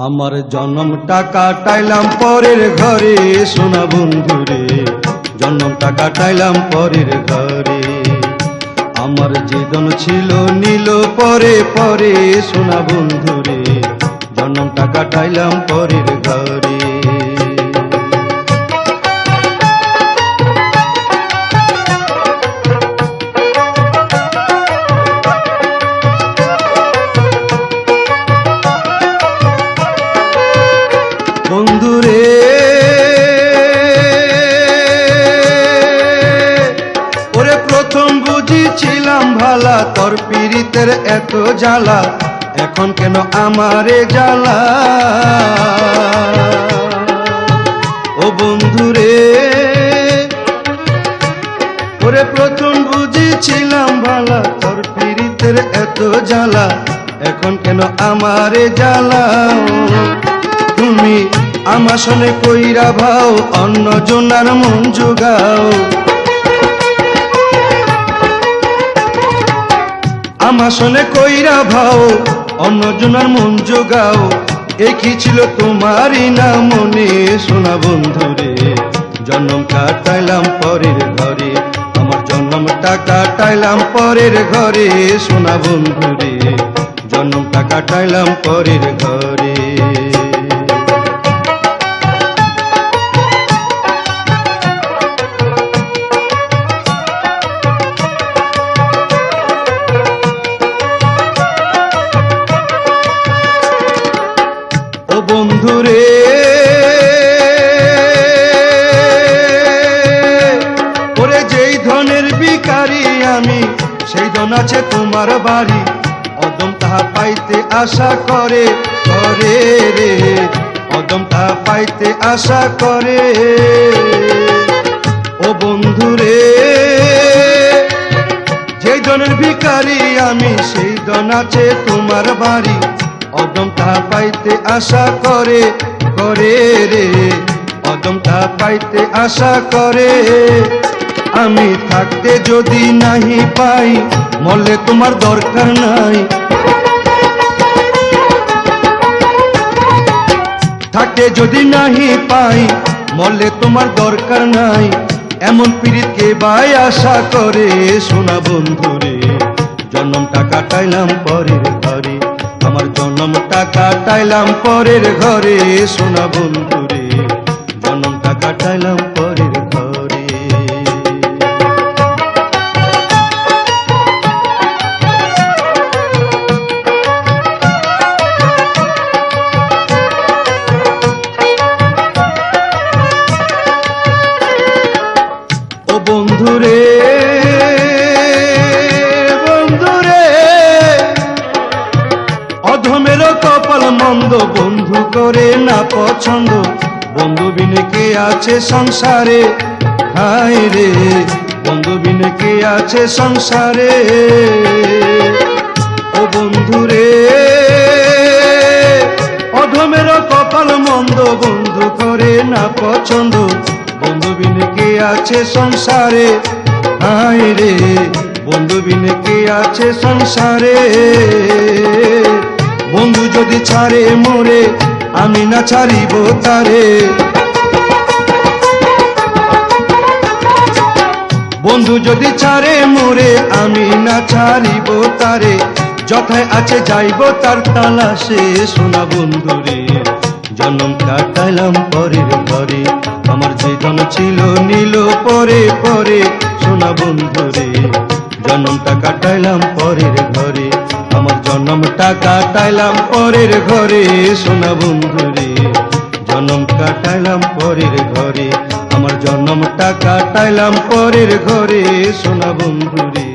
আমার জন্মটা কাটাইলাম পরের ঘরে সোনা বন্ধুরে, জন্মটা কাটাইলাম পরের ঘরে। আমার জীবন ছিল নীল পরে পরে সোনা বন্ধুরে, জন্মটা কাটাইলাম পরের ঘরে। বন্ধুরে ওরে প্রথম বুঝিছিলাম ভালা, তোর পীড়িতের এত জ্বালা, এখন কেন আমারে জ্বালা। ও বন্ধুরে ওরে প্রথম বুঝিছিলাম ভালা, তোর পীড়িতের এত জ্বালা, এখন কেন আমারে জ্বালা। তুমি আমার সনে কইরা ভাও, অন্য জনার মন জোগাও। আমার সনে কইরা ভাও, অন্য জনার মন জোগাও। এ কি ছিল তোমারই না মনে সোনা বন্ধুরে, জন্ম কাটাইলাম পরের ঘরে। আমার জন্মটা কাটাইলাম পরের ঘরে সোনা বন্ধুরে, জন্মটা কাটাইলাম পরের ঘরে। বন্ধুরে ওরে যেই ধনের ভিখারি আমি, সেই ধন আছে তোমার বাড়ি, অদম তাহা পাইতে আশা করে করে রে, অদম তাহা পাইতে আশা করে। ও বন্ধুরে যেই ধনের ভিখারি আমি, সেই ধন আছে তোমার বাড়ি, অদম তাহা পাইতে আশা করে করে রে, অদম তাহা পাইতে আশা করে। আমি থাকতে যদি নাহি পাই, মরলে তোমার দরকার নাই। থাকতে যদি নাহি পাই, মরলে তোমার দরকার নাই। এমন পীড়িত কে বাই আশা করে সোনা বন্ধুরে, জন্মটা কাটাইলাম পরের ঘরে। আমার জন্মটা কাটাইলাম পরের ঘরে সোনা বন্ধুরে, জন্মটা কাটাইলাম পরের ঘরে। ও বন্ধুরে অধমের কপাল মন্দ, বন্ধু করে না পছন্দ, বন্ধু বিনে কে আছে সংসারে। হায় রে বন্ধু বিনে কে আছে সংসারে। ও বন্ধুরে অধমের কপাল মন্দ, বন্ধু করে না পছন্দ, বন্ধু বিনে কে আছে সংসারে। হায় রে বন্ধু বিনে কে আছে সংসারে। বন্ধু যদি ছাড়ে মোরে, আমি না ছাড়িব তারে। বন্ধু যদি ছাড়ে মোরে, আমি না ছাড়িব তারে। যথায় আছে যাইব তার তালাশে সোনা বন্ধুরে, জন্ম কাটাইলাম পরের ঘরে। আমার জীবন ছিল নীল পরে পরে সোনা বন্ধুরে, জন্মটা কাটাইলাম পরের ঘরে। আমার জন্মটা কাটাইলাম পরের ঘরে সোনা বন্ধুরে, জন্ম কাটাইলাম পরের ঘরে। আমার জন্মটা কাটাইলাম পরের ঘরে সোনা বন্ধুরে।